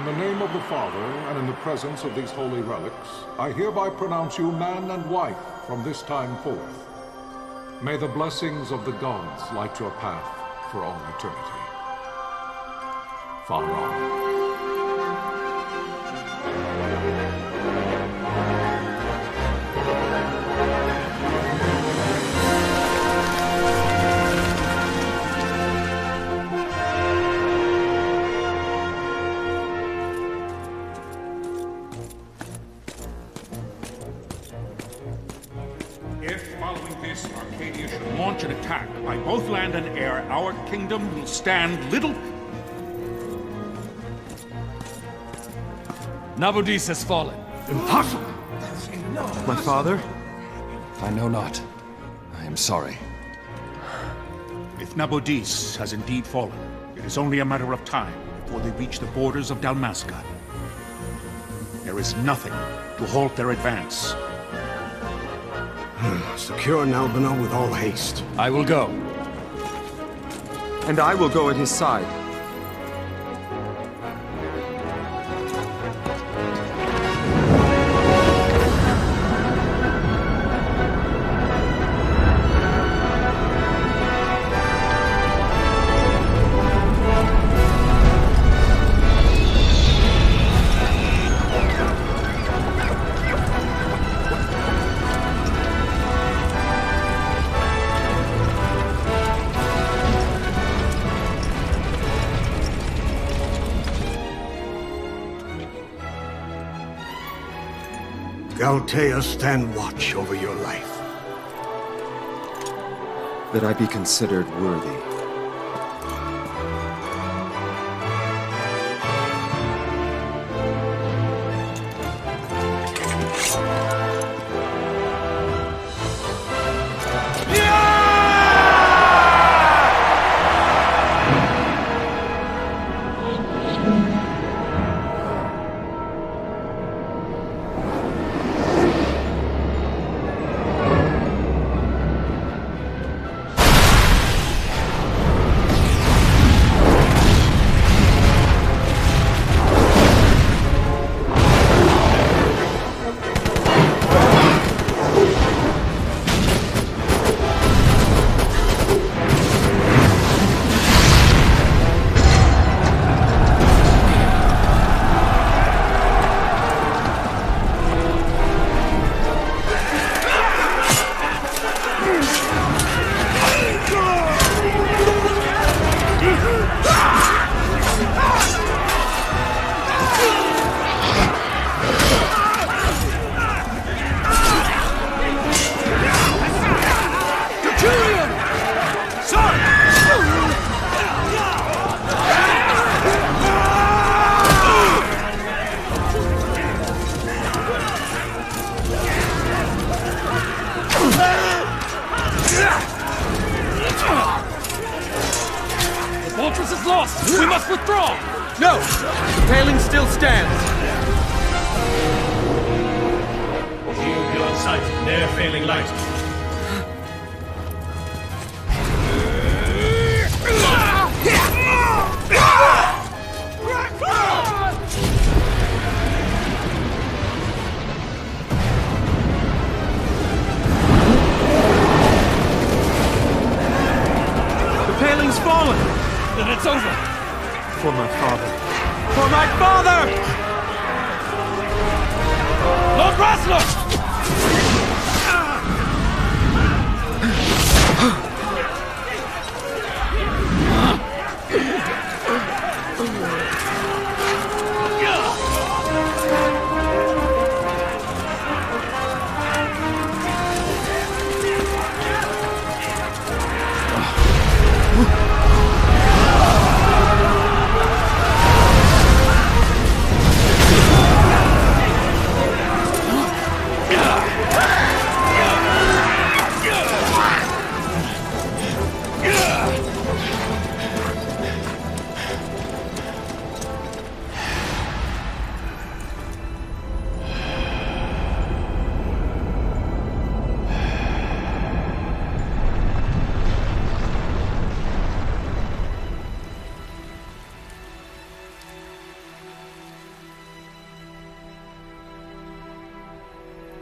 the name of the Father, and in the presence of these holy relics, I hereby pronounce you man and wife from this time forth. May the blessings of the gods light your path for all eternity. Far on. Launch an attack by both land and air, our kingdom will stand little... Nabudis has fallen. Impossible! My father? I know not. I am sorry. If Nabudis has indeed fallen, it is only a matter of time before they reach the borders of Dalmasca. There is nothing to halt their advance. Secure Nalbina with all haste. I will go. And I will go at his side. Galtea, stand watch over your life. That I be considered worthy. We must withdraw! No! The paling still stands! Shield beyond sight, their failing light. The paling's fallen! Then it's over! For my father. For my father! Lord Rasler!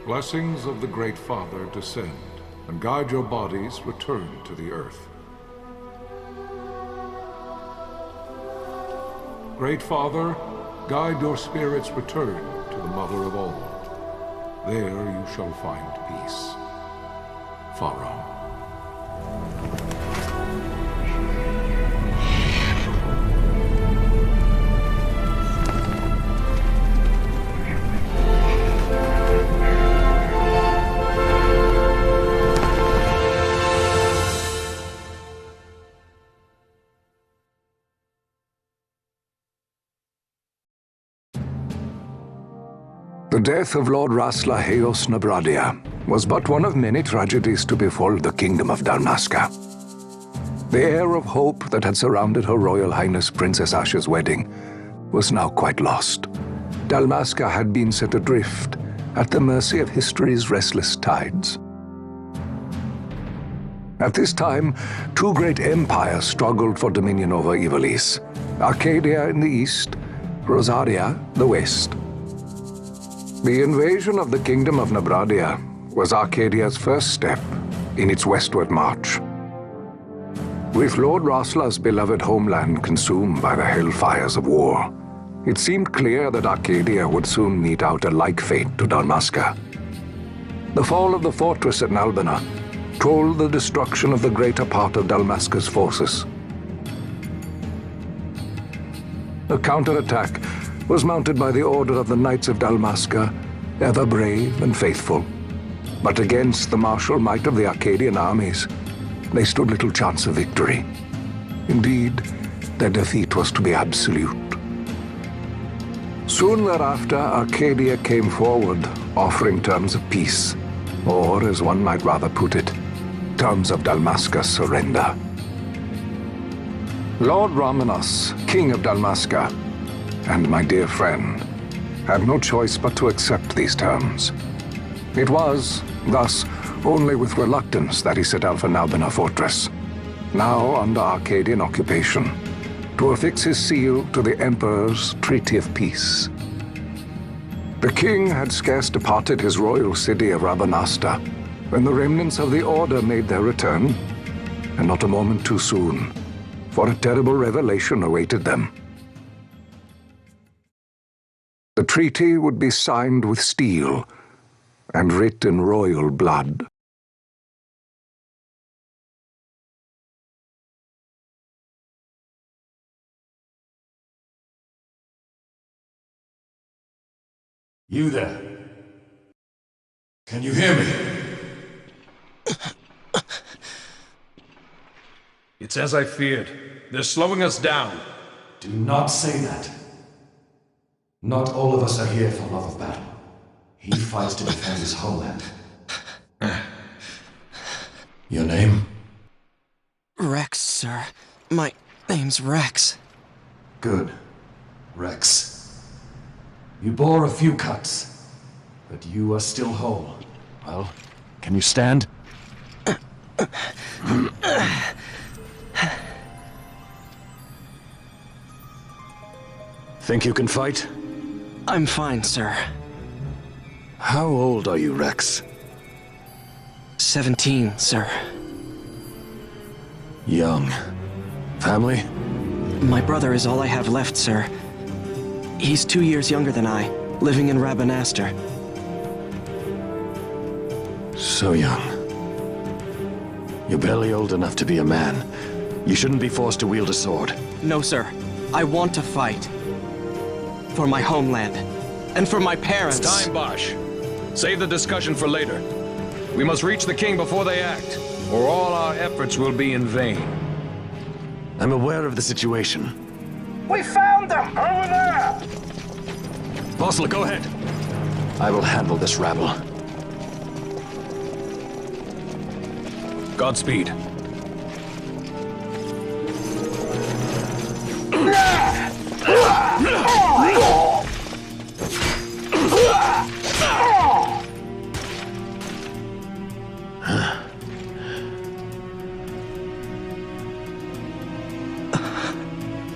blessings of the Great Father descend, and guide your bodies return to the earth. Great Father, guide your spirits return to the Mother of all. There you shall find peace. Pharaoh. The death of Lord Rasla Heos Nabradia was but one of many tragedies to befall the Kingdom of Dalmasca. The air of hope that had surrounded Her Royal Highness Princess Asha's wedding was now quite lost. Dalmasca had been set adrift at the mercy of history's restless tides. At this time, two great empires struggled for dominion over Ivalice: Arcadia in the east, Rosaria the west. The invasion of the Kingdom of Nabradia was Arcadia's first step in its westward march. With Lord Rasla's beloved homeland consumed by the hellfires of war, it seemed clear that Arcadia would soon mete out a like fate to Dalmasca. The fall of the fortress at Nalbina told the destruction of the greater part of Dalmasca's forces. A counterattack was mounted by the order of the Knights of Dalmasca, ever brave and faithful. But against the martial might of the Arcadian armies, they stood little chance of victory. Indeed, their defeat was to be absolute. Soon thereafter, Arcadia came forward, offering terms of peace, or, as one might rather put it, terms of Dalmasca's surrender. Lord Ramenos, King of Dalmasca, and my dear friend, had no choice but to accept these terms. It was, thus, only with reluctance that he set out for Nalbina Fortress, now under Arcadian occupation, to affix his seal to the Emperor's Treaty of Peace. The king had scarce departed his royal city of Rabanasta when the remnants of the Order made their return, and not a moment too soon, for a terrible revelation awaited them. The treaty would be signed with steel and writ in royal blood. You there? Can you hear me? It's as I feared. They're slowing us down. Do not say that. Not all of us are here for love of battle. He fights to defend his homeland. Your name? Rex, sir. My name's Rex. Good. Rex. You bore a few cuts, but you are still whole. Well, can you stand? Think you can fight? I'm fine, sir. How old are you, Rex? 17, sir. Young. Family? My brother is all I have left, sir. He's 2 years younger than I, living in Rabanastre. So young. You're barely old enough to be a man. You shouldn't be forced to wield a sword. No, sir. I want to fight. For my homeland. And for my parents. It's time, Bosch. Save the discussion for later. We must reach the king before they act, or all our efforts will be in vain. I'm aware of the situation. We found them! Over there! Bossler, go ahead. I will handle this rabble. Godspeed.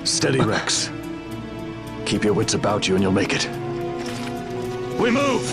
Steady, Rex. Keep your wits about you and you'll make it. We move!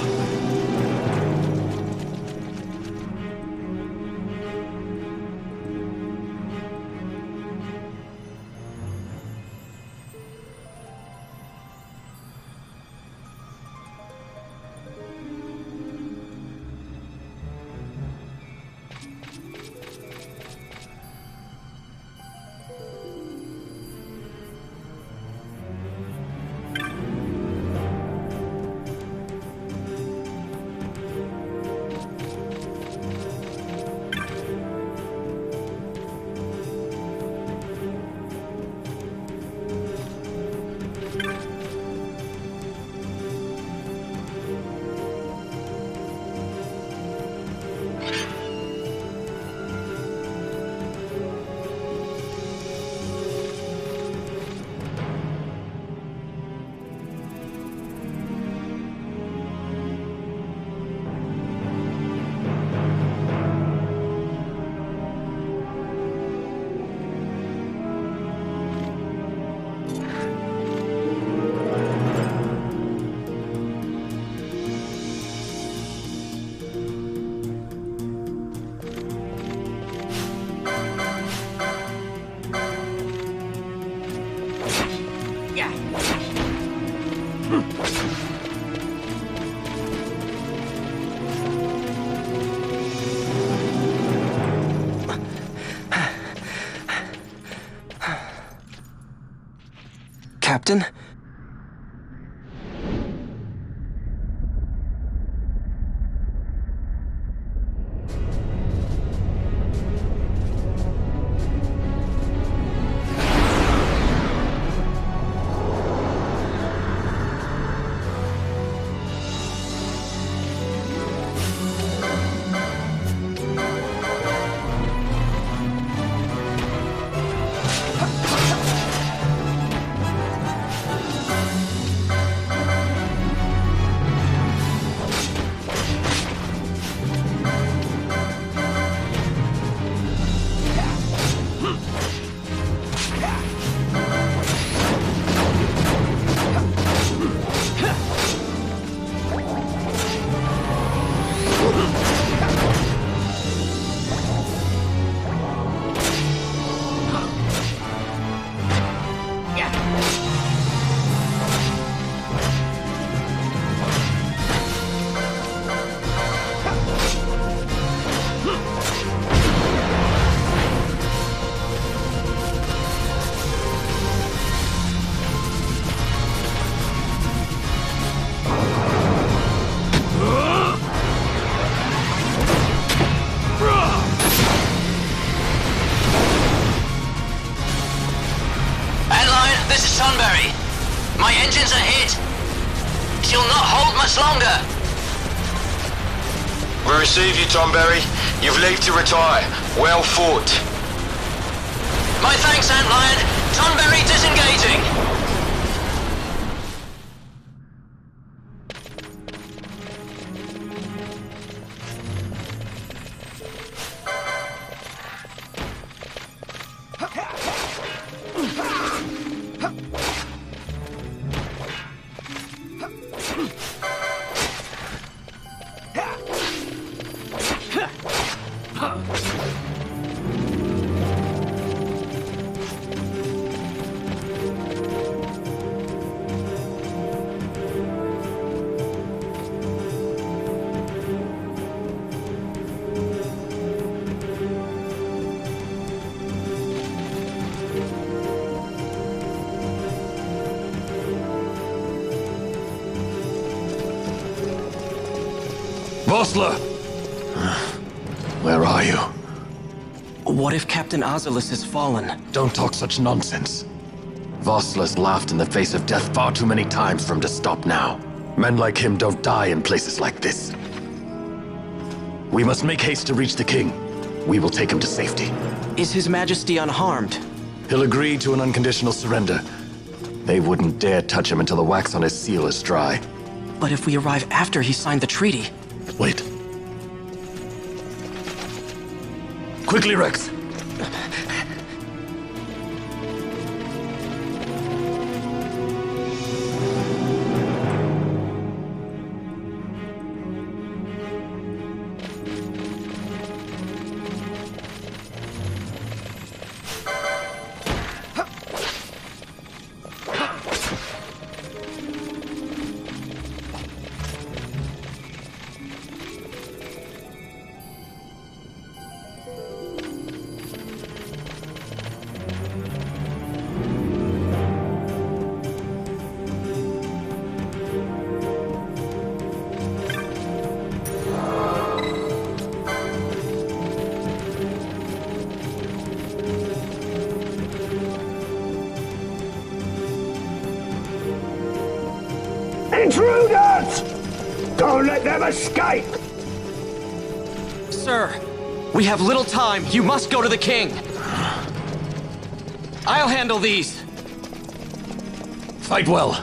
Captain? My engines are hit. She'll not hold much longer. We receive you, Tonberry. You've leave to retire. Well fought. My thanks, Antlion. Tonberry disengaging. Vossler! Where are you? What if Captain Oculus has fallen? Don't talk such nonsense. Vossler's laughed in the face of death far too many times for him to stop now. Men like him don't die in places like this. We must make haste to reach the king. We will take him to safety. Is His Majesty unharmed? He'll agree to an unconditional surrender. They wouldn't dare touch him until the wax on his seal is dry. But if we arrive after he signed the treaty... Wait. Quickly, Rex! Intruders! Don't let them escape! Sir, we have little time. You must go to the king. I'll handle these. Fight well.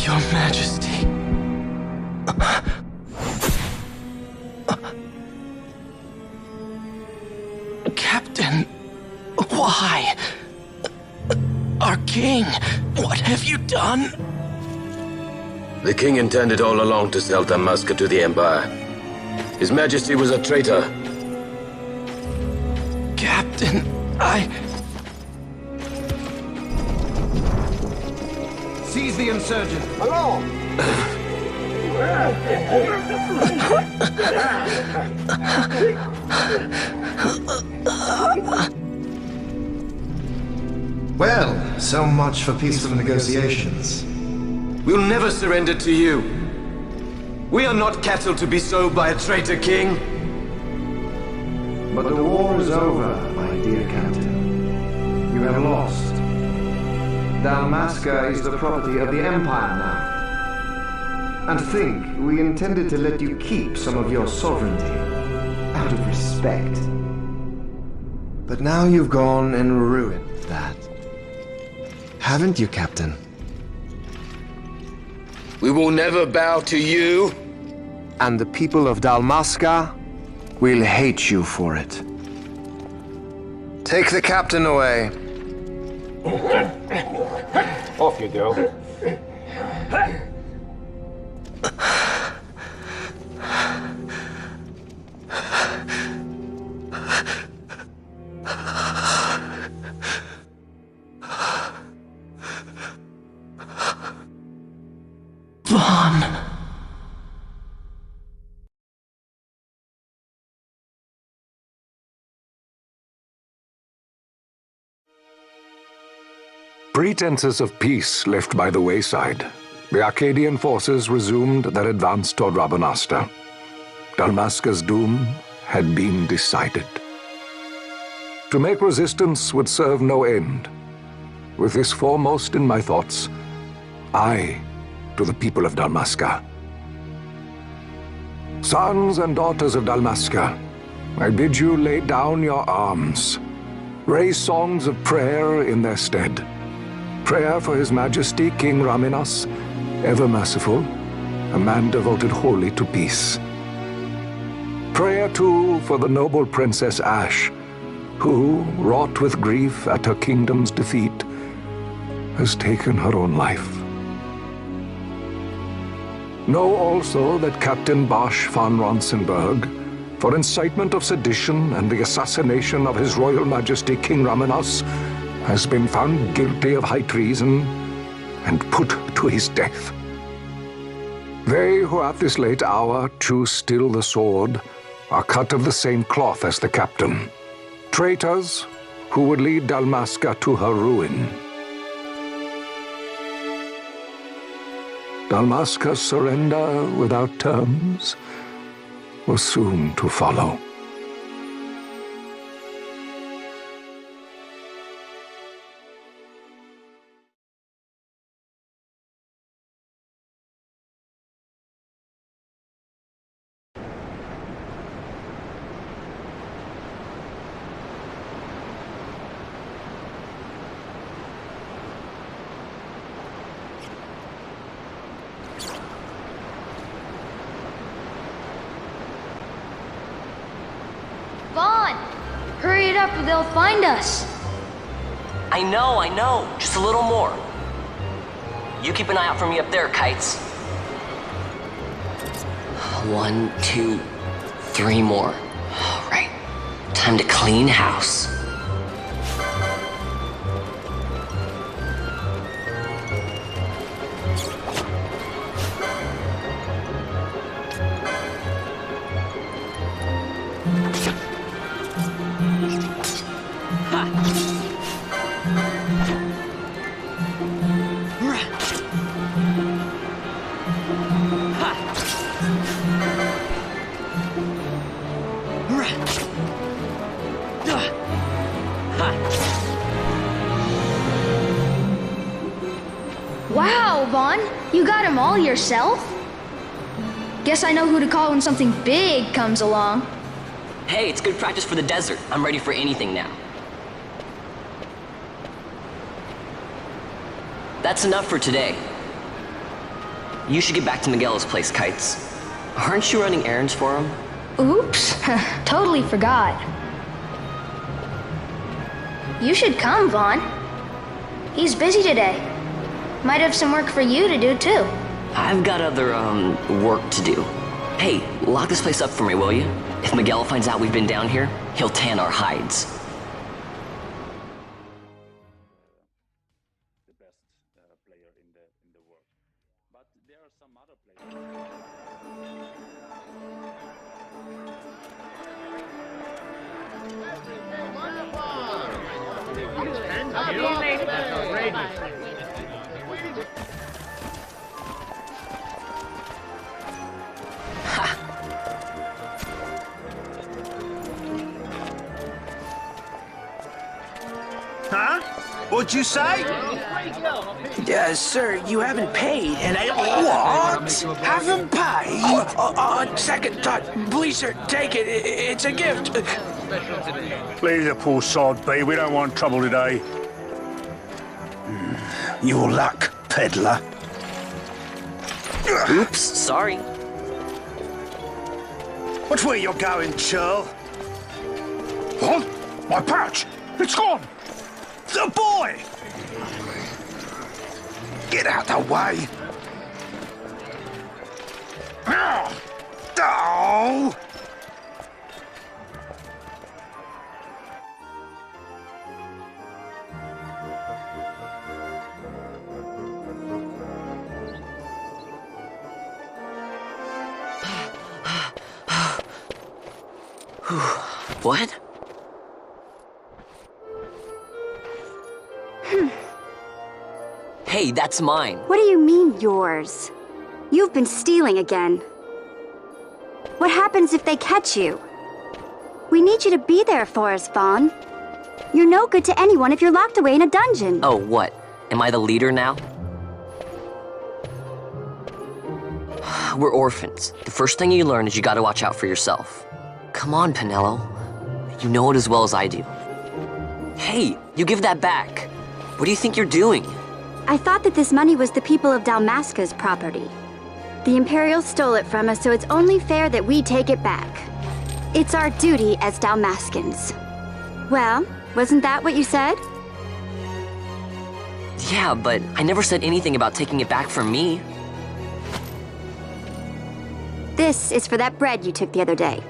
Your Majesty. Captain, why? Our king, what have you done? The king intended all along to sell Dalmasca to the Empire. His Majesty was a traitor. Captain, Seize the insurgent. Along! Well, so much for peaceful negotiations. We'll never surrender to you. We are not cattle to be sold by a traitor king. But the war is over, my dear captain. You have lost. Dalmasca is the property of the Empire now. And think, we intended to let you keep some of your sovereignty, out of respect. But now you've gone and ruined that. Haven't you, Captain? We will never bow to you. And the people of Dalmasca will hate you for it. Take the captain away. Off you go. Vaughn. Pretenses of peace left by the wayside, the Arcadian forces resumed their advance toward Rabanasta. Dalmasca's doom had been decided. To make resistance would serve no end. With this foremost in my thoughts, I to the people of Dalmasca. Sons and daughters of Dalmasca, I bid you lay down your arms. Raise songs of prayer in their stead. Prayer for His Majesty King Raminas, ever merciful, a man devoted wholly to peace. Prayer, too, for the noble Princess Ash, who, wrought with grief at her kingdom's defeat, has taken her own life. Know also that Captain Bosch von Ronsenberg, for incitement of sedition and the assassination of His Royal Majesty King Raminas, has been found guilty of high treason and put to his death. They who at this late hour choose still the sword are cut of the same cloth as the captain. Traitors who would lead Dalmasca to her ruin. Dalmasca's surrender without terms was soon to follow. Vaughn! Hurry it up or they'll find us. I know. Just a little more. You keep an eye out for me up there, Kites. 1, 2, 3 more. All right. Time to clean house. Wow, Vaughn, you got them all yourself? Guess I know who to call when something big comes along. Hey, it's good practice for the desert. I'm ready for anything now. That's enough for today. You should get back to Miguel's place, Kites. Aren't you running errands for him? Oops, totally forgot. You should come, Vaughn. He's busy today. Might have some work for you to do, too. I've got other, work to do. Hey, lock this place up for me, will you? If Miguel finds out we've been down here, he'll tan our hides. The best player in the world. But there are some other players. Huh? What'd you say? Sir, you haven't paid, and I... What? Haven't paid? Second thought. Please, sir, take it. It's a gift. Leave the poor sod be. We don't want trouble today. Your luck, peddler. Oops, sorry. Watch where you're going, churl. What? My pouch! It's gone! The boy! Get out the way! Oh! What? Hey, that's mine. What do you mean, yours? You've been stealing again. What happens if they catch you? We need you to be there for us, Vaughn. You're no good to anyone if you're locked away in a dungeon. Oh, what? Am I the leader now? We're orphans. The first thing you learn is you gotta watch out for yourself. Come on, Pinello. You know it as well as I do. Hey, you give that back. What do you think you're doing? I thought that this money was the people of Dalmasca's property. The Imperials stole it from us, so it's only fair that we take it back. It's our duty as Dalmascans. Well, wasn't that what you said? Yeah, but I never said anything about taking it back from me. This is for that bread you took the other day.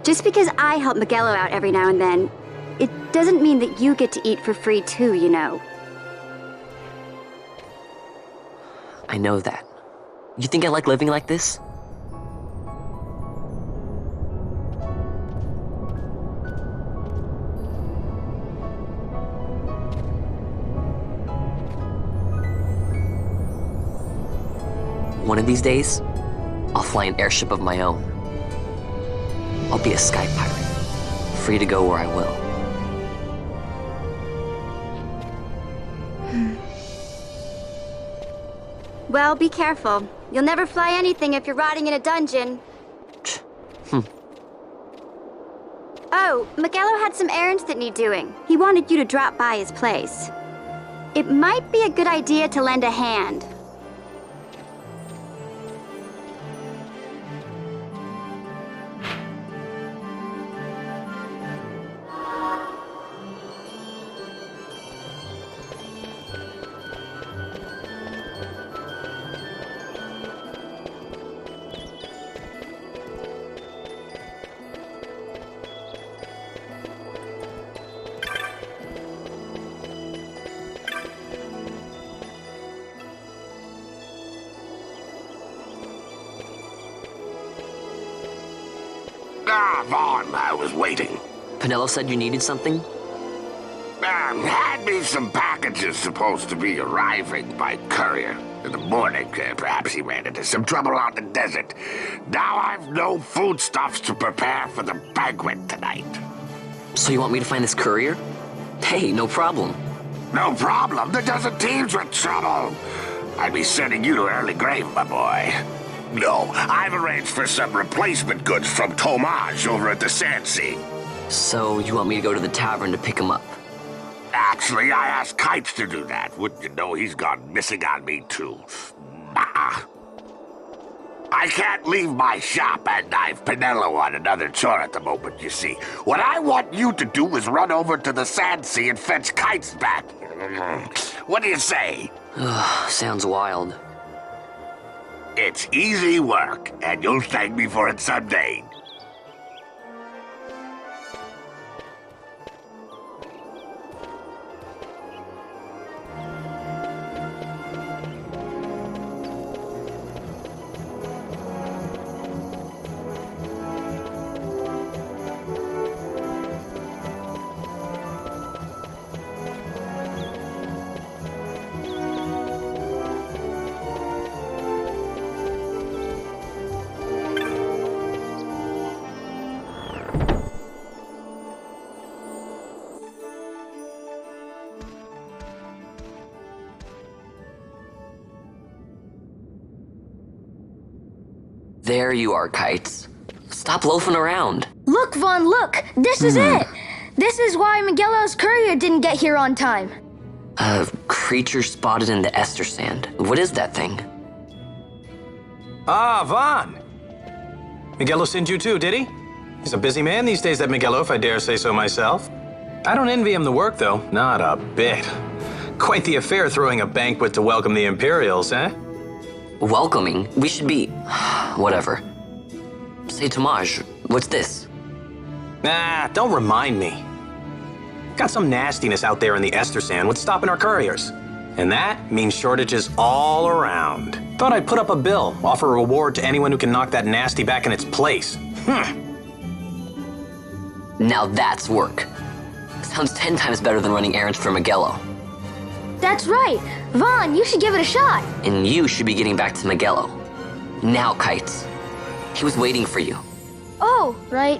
Just because I help Miguelo out every now and then, it doesn't mean that you get to eat for free too, you know. I know that. You think I like living like this? One of these days, I'll fly an airship of my own. I'll be a sky pirate, free to go where I will. Well, be careful. You'll never fly anything if you're rotting in a dungeon. Oh, Miguelo had some errands that need doing. He wanted you to drop by his place. It might be a good idea to lend a hand. Vaughn, I was waiting. Penelo said you needed something? Had me some packages supposed to be arriving by courier. In the morning, perhaps he ran into some trouble out in the desert. Now I've no foodstuffs to prepare for the banquet tonight. So you want me to find this courier? Hey, no problem. No problem? The desert teems with trouble. I'd be sending you to early grave, my boy. No, I've arranged for some replacement goods from Tomaj over at the Sand Sea. So you want me to go to the tavern to pick him up? Actually, I asked Kites to do that. Wouldn't you know he's gone missing on me, too. Nah. I can't leave my shop, and I've Penelo on another chore at the moment, you see. What I want you to do is run over to the Sand Sea and fetch Kites back. What do you say? Sounds wild. It's easy work, and you'll thank me for it someday. There you are, Kites. Stop loafing around. Look, Vaughn, look! This is it! This is why Miguelo's courier didn't get here on time. A creature spotted in the Ester Sand. What is that thing? Ah, Vaughn! Miguelo sent you too, did he? He's a busy man these days, that Miguelo, if I dare say so myself. I don't envy him the work, though. Not a bit. Quite the affair throwing a banquet to welcome the Imperials, eh? Welcoming? We should be... whatever. Say, Tomaj, what's this? Nah, don't remind me. Got some nastiness out there in the Ester Sand. What's stopping our couriers? And that means shortages all around. Thought I'd put up a bill, offer a reward to anyone who can knock that nasty back in its place. Now that's work. Sounds 10 times better than running errands for Miguelo. That's right! Vaughn, you should give it a shot! And you should be getting back to Miguelo. Now, Kites. He was waiting for you. Oh, right.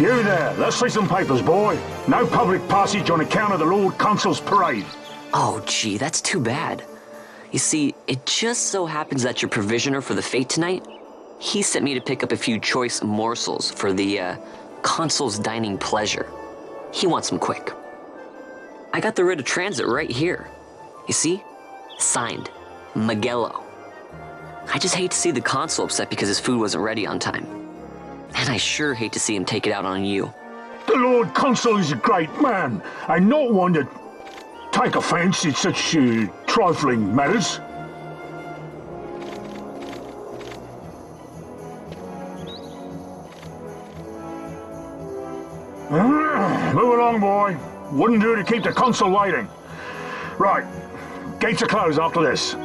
You there, let's see some papers, boy. No public passage on account of the Lord Consul's parade. Oh, gee, that's too bad. You see, it just so happens that your provisioner for the fete tonight, he sent me to pick up a few choice morsels for the, Consul's dining pleasure. He wants them quick. I got the writ of transit right here. You see? Signed, Magello. I just hate to see the Consul upset because his food wasn't ready on time. And I sure hate to see him take it out on you. The Lord Consul is a great man, and not one to take offense in such trifling matters. Move along, boy. Wouldn't do to keep the Consul waiting. Right. Gates are closed after this.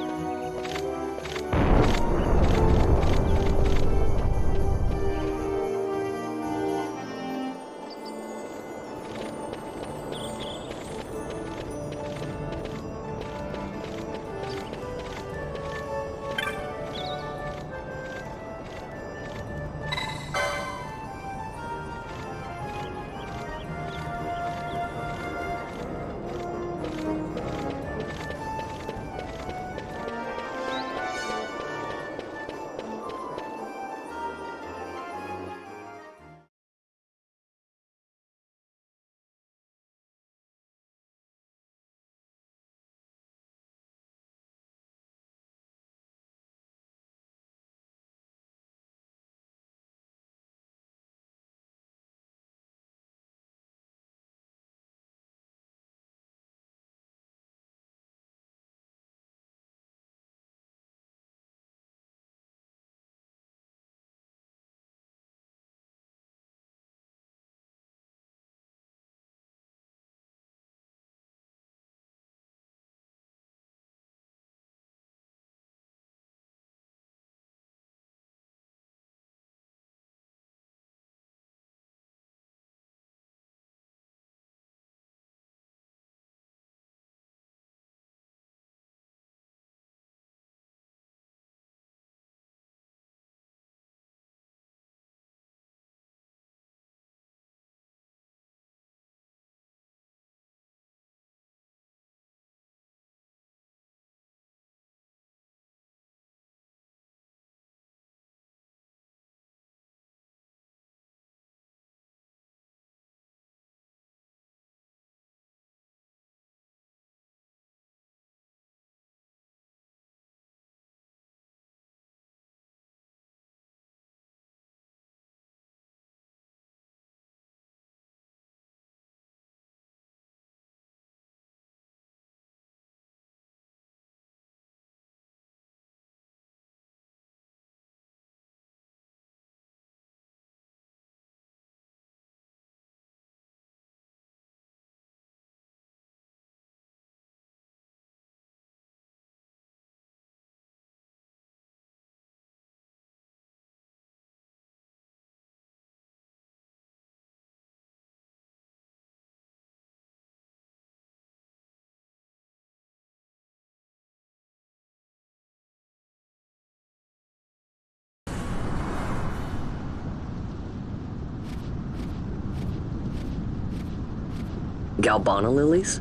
Galbana lilies?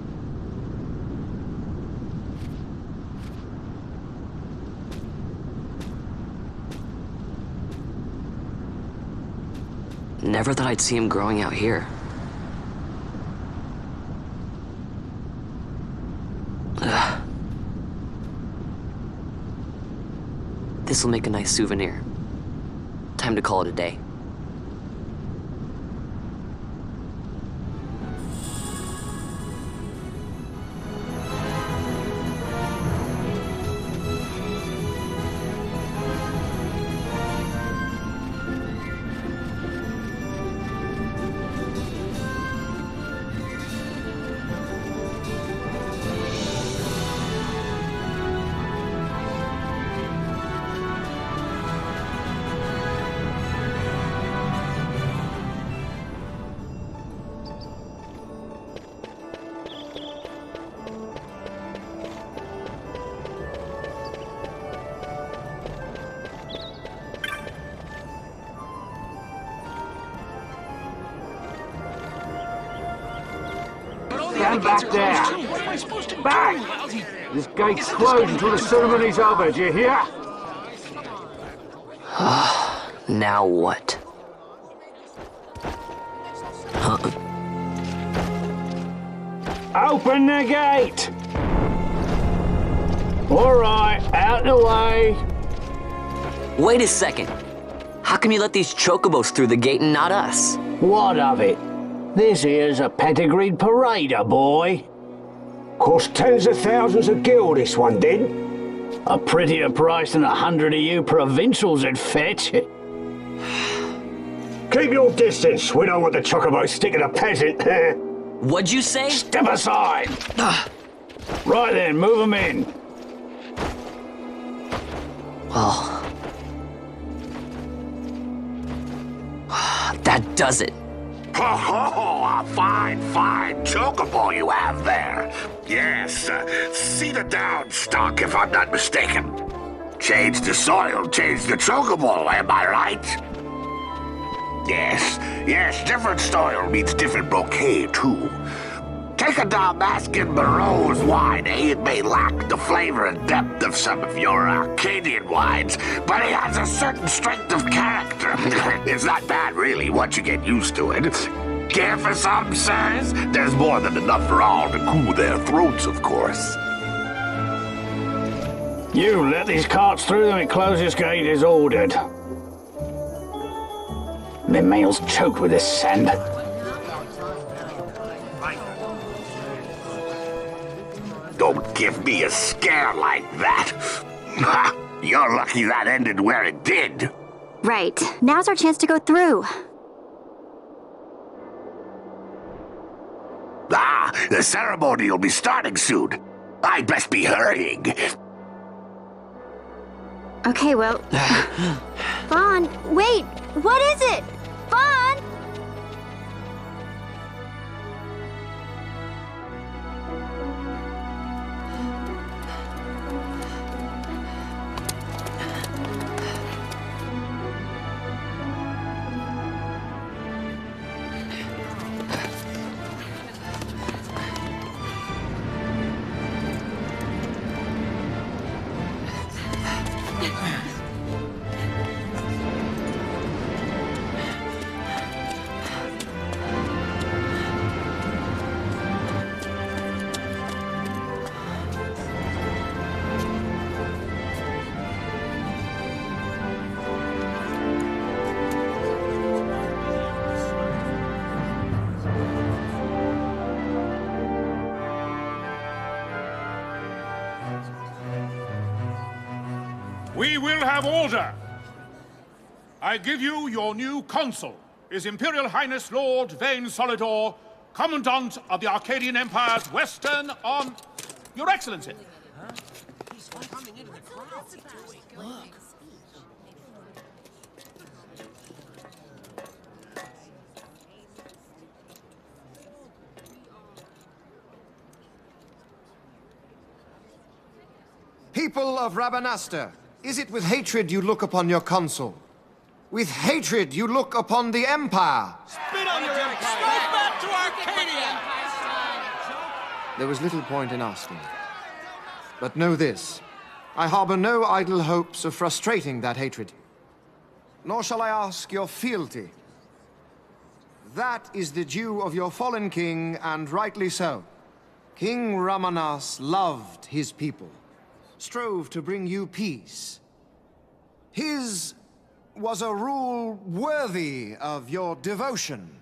Never thought I'd see him growing out here. Ugh. This'll make a nice souvenir. Time to call it a day. Stand back there. Back! This gate's closed until the ceremony's over, do you hear? Now what? Open the gate! Alright, out the way. Wait a second. How come you let these chocobos through the gate and not us? What of it? This here's a pedigreed parader, boy. Cost tens of thousands of gil, this one did. A prettier price than 100 of you provincials would fetch. Keep your distance. We don't want the chocobo sticking a peasant. What'd you say? Step aside. Right then, move them in. Well, that does it. Oh, a fine chocobo you have there. Yes, cedar down stock, if I'm not mistaken. Change the soil, change the chocobo, am I right? Yes, different soil means different bouquet, too. Take a Dalmascan Barrow's wine, It may lack the flavor and depth of some of your Arcadian wines, but it has a certain strength of character. It's not bad, really, once you get used to it. Care for some, sirs? There's more than enough for all to cool their throats, of course. You let these carts through and close this gate as ordered. My meal's choked with this sand. Don't give me a scare like that. You're lucky that ended where it did. Right. Now's our chance to go through. The ceremony will be starting soon. I'd best be hurrying. Okay, well... Vaughn, wait! What is it? Vaughn! We will have order. I give you your new consul, His Imperial Highness Lord Vane Solidor, Commandant of the Arcadian Empire's Western on... Your Excellency. He's coming into the crowd. Look. People of Rabanastre, is it with hatred you look upon your consul? With hatred you look upon the Empire? Spit on your empire! Straight back to Arcadia! There was little point in asking. But know this, I harbor no idle hopes of frustrating that hatred. Nor shall I ask your fealty. That is the due of your fallen king, and rightly so. King Ramanas loved his people, strove to bring you peace. His was a rule worthy of your devotion.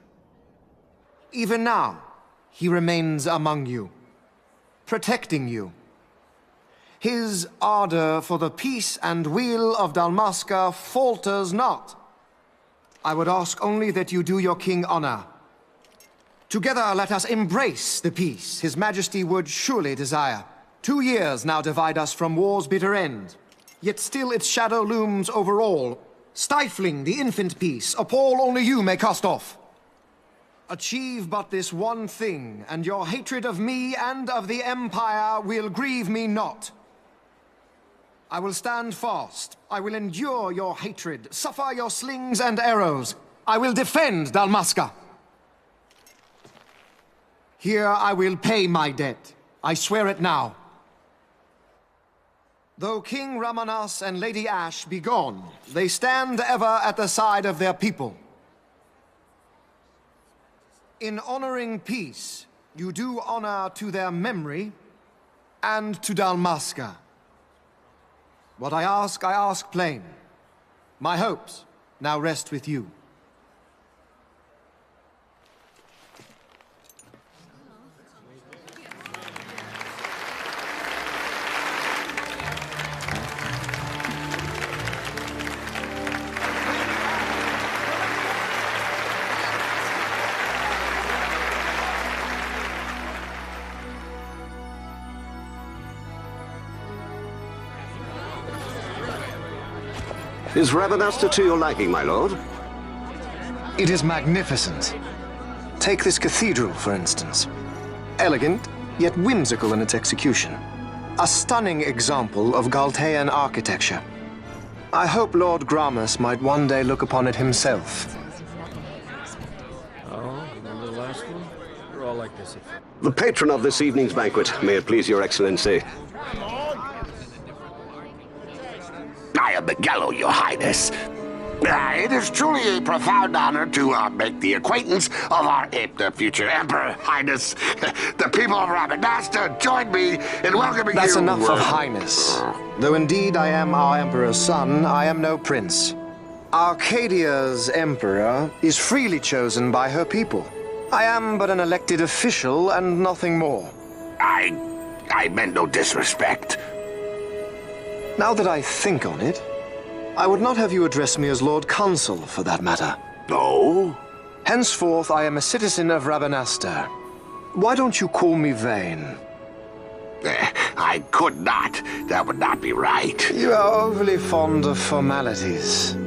Even now, he remains among you, protecting you. His ardor for the peace and weal of Dalmasca falters not. I would ask only that you do your king honor. Together let us embrace the peace His Majesty would surely desire. 2 years now divide us from war's bitter end, yet still its shadow looms over all, stifling the infant peace a pall only you may cast off. Achieve but this one thing, and your hatred of me and of the Empire will grieve me not. I will stand fast. I will endure your hatred, suffer your slings and arrows. I will defend Dalmasca. Here I will pay my debt. I swear it now. Though King Ramanas and Lady Ash be gone, they stand ever at the side of their people. In honoring peace, you do honor to their memory and to Dalmasca. What I ask plain. My hopes now rest with you. Is Rabanasta to your liking, my lord? It is magnificent. Take this cathedral, for instance. Elegant, yet whimsical in its execution. A stunning example of Galtean architecture. I hope Lord Gramus might one day look upon it himself. Oh, remember the last one? You're all like this. The patron of this evening's banquet, may it please your excellency. I am Miguelo, your highness. It is truly a profound honor to make the acquaintance of our future emperor, highness. The people of Rabanasta join me in welcoming you. That's enough of highness. Though indeed I am our emperor's son, I am no prince. Arcadia's emperor is freely chosen by her people. I am but an elected official and nothing more. I meant no disrespect. Now that I think on it, I would not have you address me as Lord Consul, for that matter. No? Henceforth, I am a citizen of Rabanasta. Why don't you call me Vane? I could not. That would not be right. You are overly fond of formalities.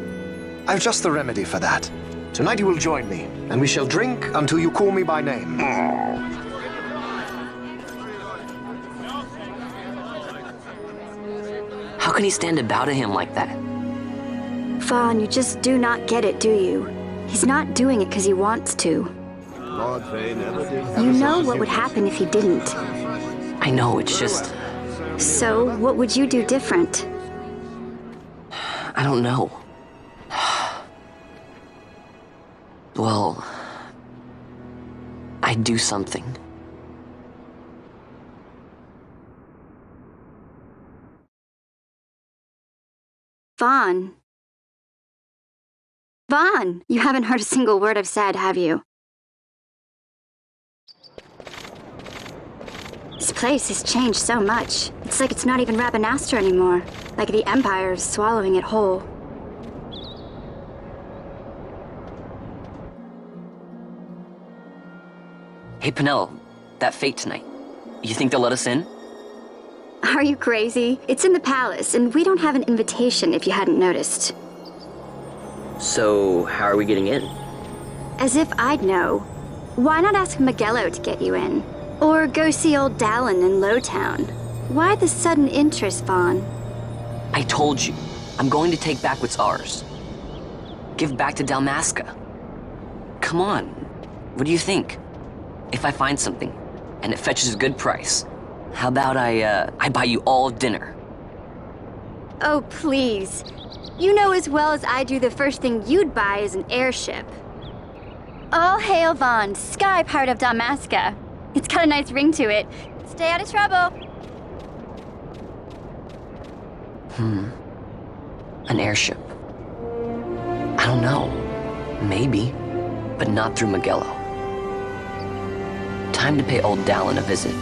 I've just the remedy for that. Tonight you will join me, and we shall drink until you call me by name. How can he stand about to him like that? Fawn, you just do not get it, do you? He's not doing it because he wants to. Lord Vane never did. You know what would happen if he didn't. I know, it's just... So, what would you do different? I don't know. Well... I'd do something. Vaughn. Vaughn! You haven't heard a single word I've said, have you? This place has changed so much. It's like it's not even Rabanasta anymore. Like the Empire is swallowing it whole. Hey, Penelo, that fete tonight. You think they'll let us in? Are you crazy? It's in the palace, and we don't have an invitation if you hadn't noticed. So, how are we getting in? As if I'd know. Why not ask Miguelo to get you in? Or go see old Dallin in Lowtown? Why the sudden interest, Vaughn? I told you, I'm going to take back what's ours. Give back to Dalmasca. Come on, what do you think? If I find something, and it fetches a good price, how about I buy you all dinner? Oh, please. You know as well as I do the first thing you'd buy is an airship. All hail Vaughn, sky part of Dalmasca. It's got a nice ring to it. Stay out of trouble. An airship. I don't know. Maybe, but not through Miguelo. Time to pay old Dallin a visit.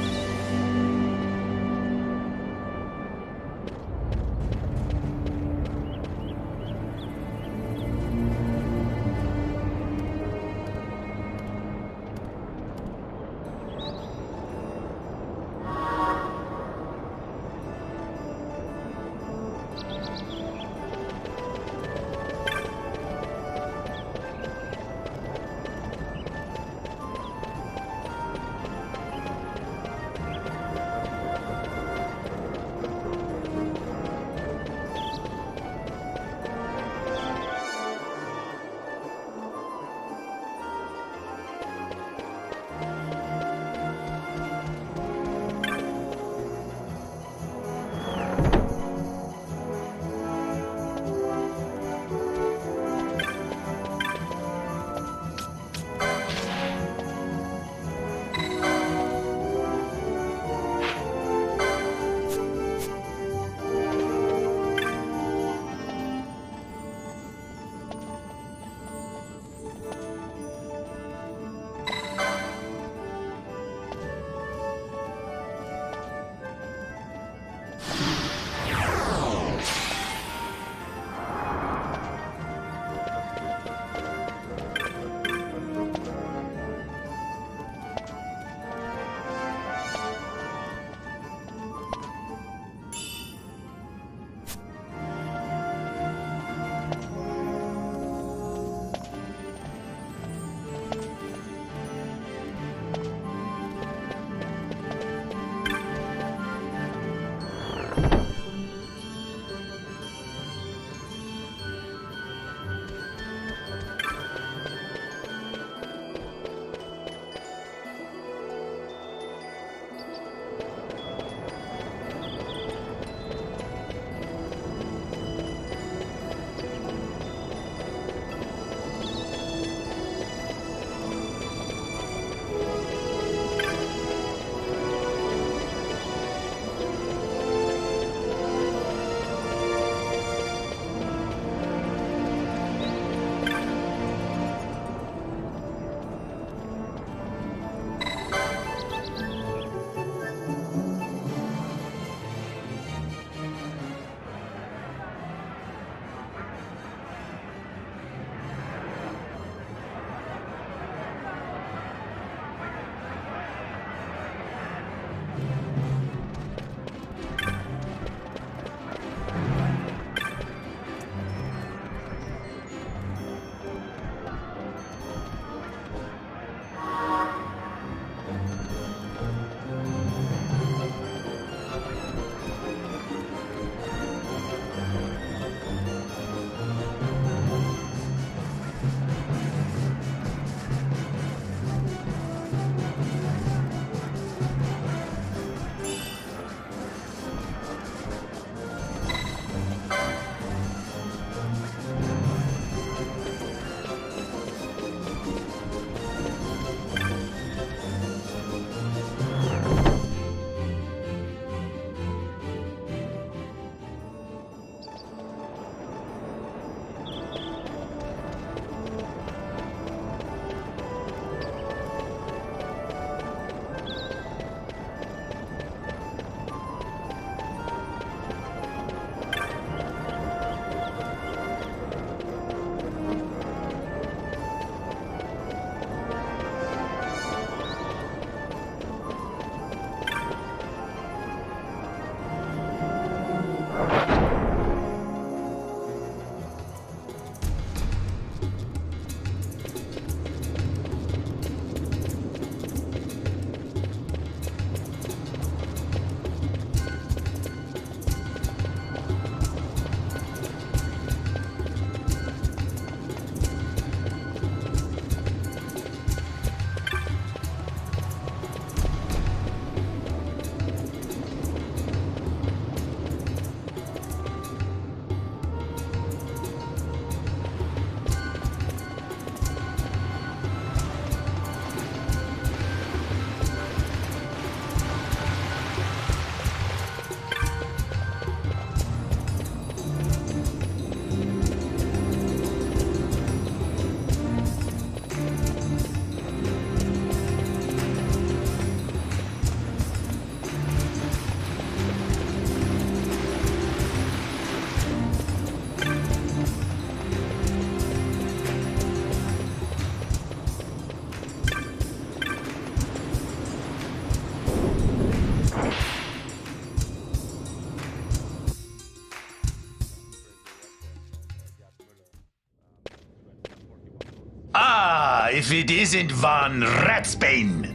If it isn't Von Ratsbane.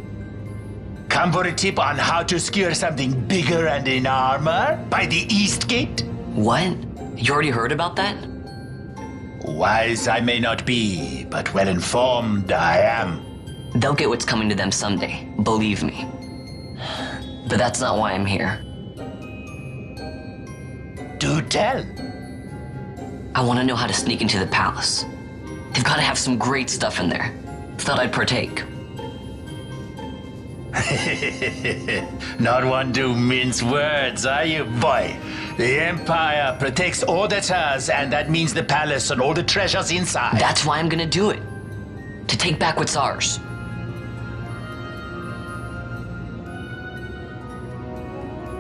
Come for a tip on how to secure something bigger and in armor by the East Gate? What? You already heard about that? Wise I may not be, but well informed I am. They'll get what's coming to them someday, believe me. But that's not why I'm here. Do tell. I want to know how to sneak into the palace. They've got to have some great stuff in there. Thought I'd partake. Not one to mince words, are you, boy? The Empire protects all that's hers, and that means the palace and all the treasures inside. That's why I'm gonna do it. To take back what's ours.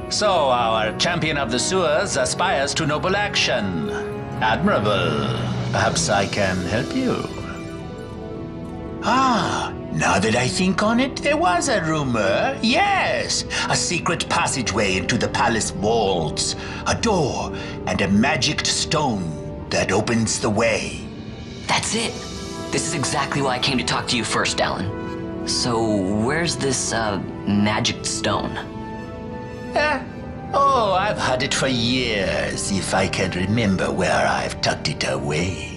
So, our champion of the sewers aspires to noble action. Admirable. Perhaps I can help you. Ah, now that I think on it, there was a rumor. Yes, a secret passageway into the palace walls. A door and a magic stone that opens the way. That's it. This is exactly why I came to talk to you first, Alan. So, where's this, magic stone? Oh, I've had it for years, if I can remember where I've tucked it away.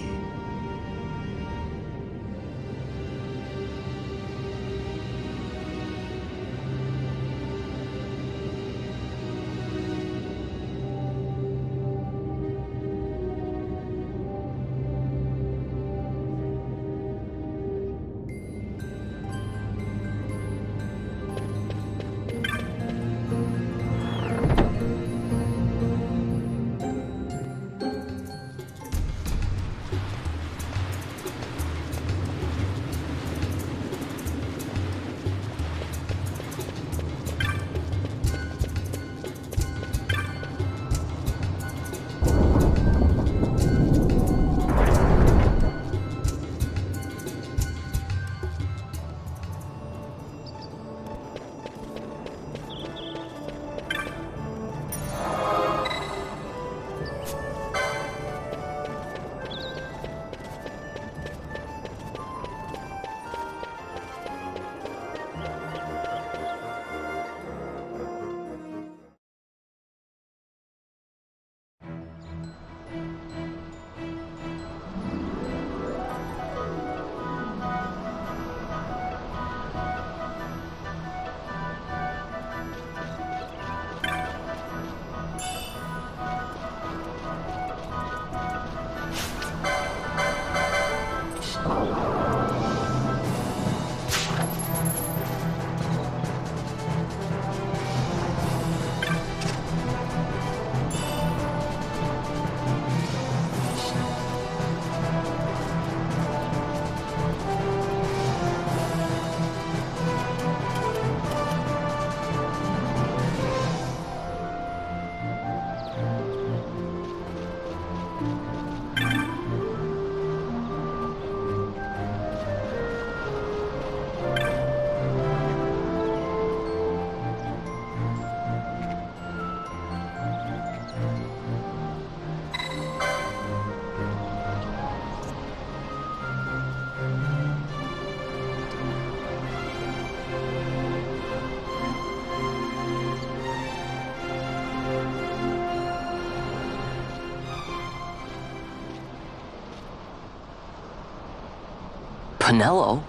Penelo?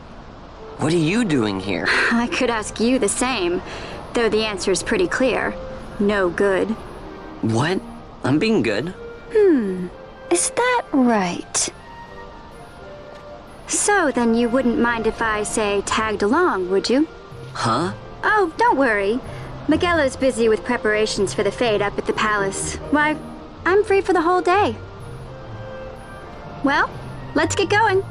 What are you doing here? I could ask you the same, though the answer is pretty clear. No good. What? I'm being good. Is that right? So then you wouldn't mind if I, say, tagged along, would you? Huh? Oh, don't worry. Miguelo's busy with preparations for the fete up at the palace. Why, I'm free for the whole day. Well, let's get going.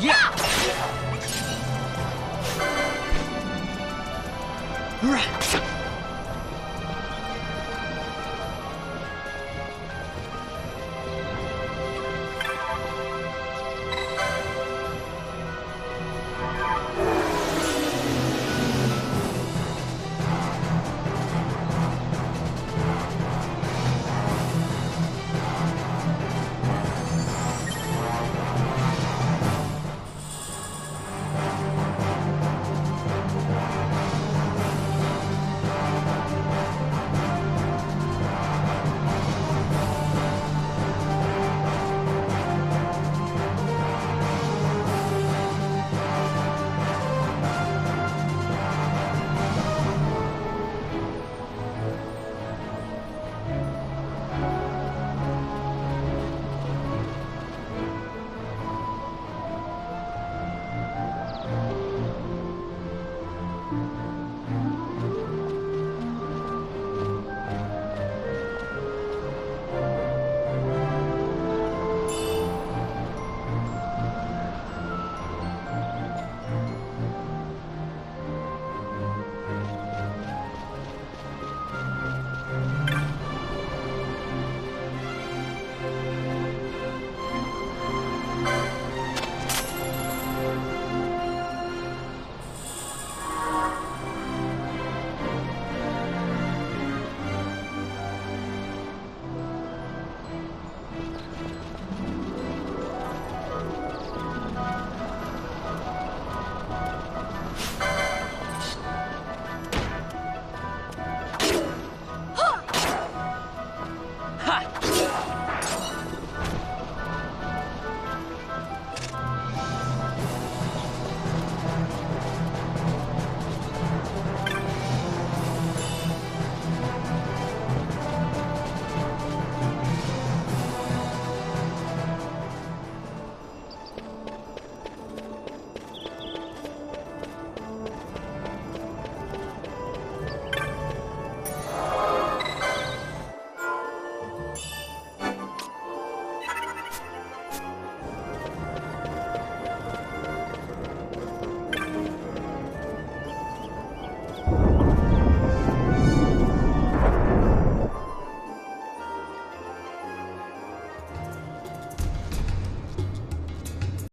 Yeah!